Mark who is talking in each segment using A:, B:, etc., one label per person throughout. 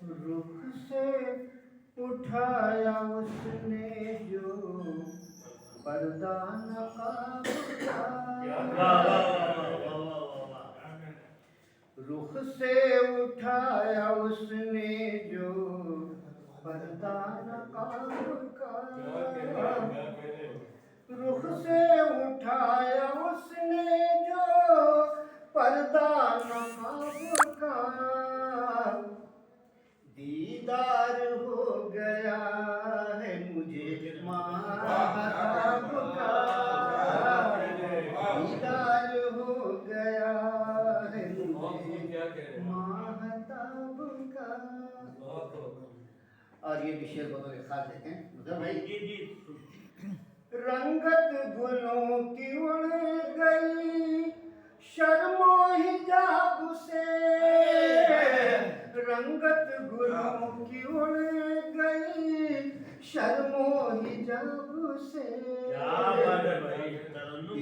A: रुख से उठाया उसने जो पर्दा नकाब का, रुख से उठाया उसने जो पर्दा नकाब का, रुख से उठाया उसने जो पर्दा नकाब का, दीदार हो गया है मुझे महताब का, दीदार हो गया है मुझे महताब का। और ये भी शेर बतौर खास देखें मतलब भाई, रंगत गुलों की उड़ गई शर्मो हिजाब से, रंगत गुलों की उड़ गई शर्मो हिजाब से,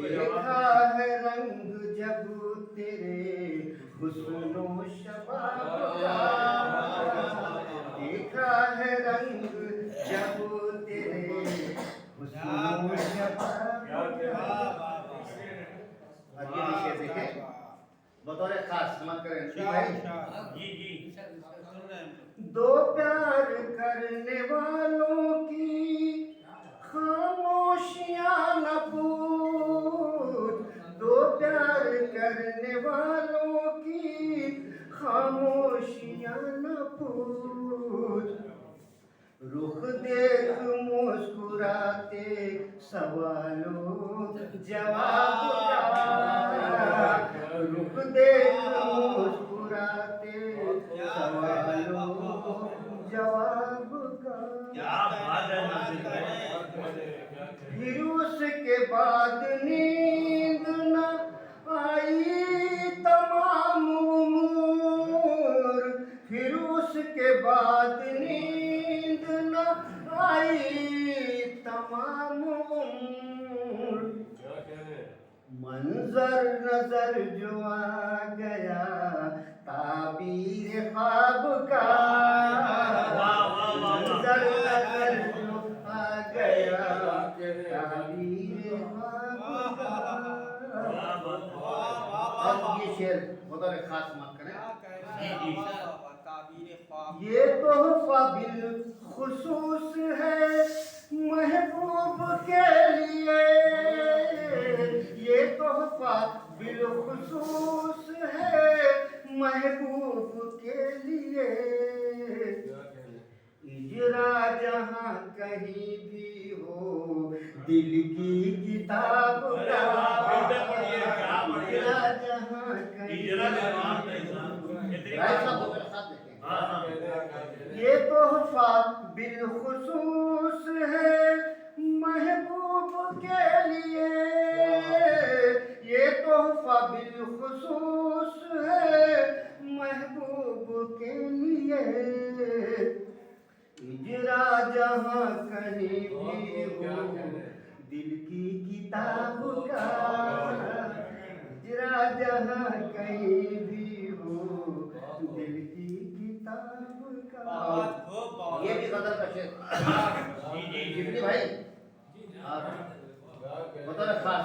A: देखा है रंग जब तेरे हुस्नो शबाब का, देखा है रंग जब तेरे हुस्नो शबाब का। और ये भी शेर देखें बतौर खास, मत करें भाई। जी दो प्यार करने वालों की खामोशियां न पूछ, दो प्यार करने वालों की खामोशियां न पूछ, रुख देख मुस्कुराते सवालों जवाब का, रुख देख मुस्कुराते सवालों जवाब का। फिर उसके बाद नींद न आई तमाम उम्र, फिर उसके बाद नींद न आई तमाम उम्र, मंजर नजर जो आ गया ताबीर ख्वाब का, मंजर नजर जो आ गया ताबीर ख्वाब का। अब ये शेर बतौर खास मत करें। ये तोहफा बिल खुसूस है महबूब के लिए, ये तोहफा बिल खुसूस है महबूब के लिए, इजरा जहाँ कहीं भी हो दिल की किताब का, इजरा जहाँ कहीं ये तोहफा बिलखुसूस है महबूब के लिए, ये तोहफा बिलखुसूस है महबूब के लिए, इजरा जहाँ कहीं भी हो दिल की किताब का, इजरा जहाँ कहीं भी हो दिल की किताब का। ये भी कदर का शेर जितनी भाई बतौर खास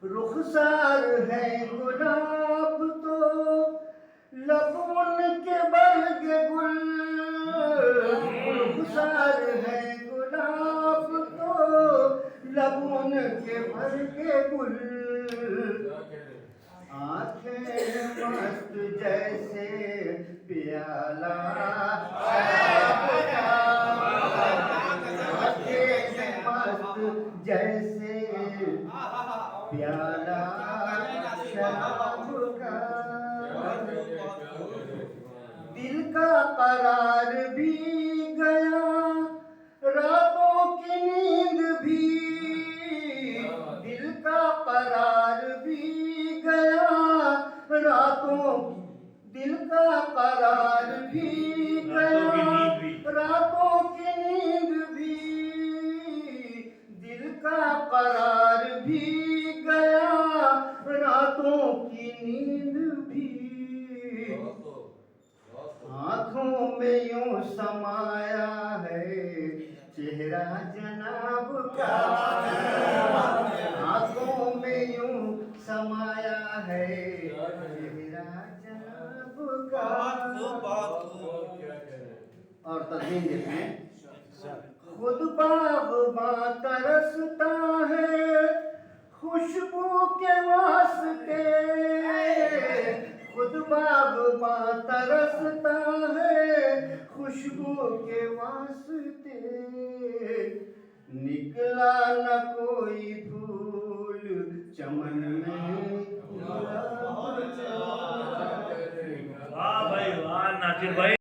A: रुखसार है गुलाब तो लबों के बरग गुल, रुखसार है गुलाब तो लबों के बरग गुल, आँखें मस्त जैसे प्याला शराब का, आँखें मस्त जैसे प्याला शराब का, दिल का करार भी गया रातों की नींद भी, दिल का करार भी गया रातों, दिल का करार भी गया रातों की नींद भी, दिल का करार भी गया रातों की नींद भी, आंखों में यूं समाया है मेरा जनाब का। और तस्वीर देते हैं। खुद बाग़बां तरसता है खुशबू के वास्ते, खुद बाग़बां तरसता है खुशबू के वास्ते, निकला न कोई फूल चमन में।
B: वाह भाई वाह नासिर भाई।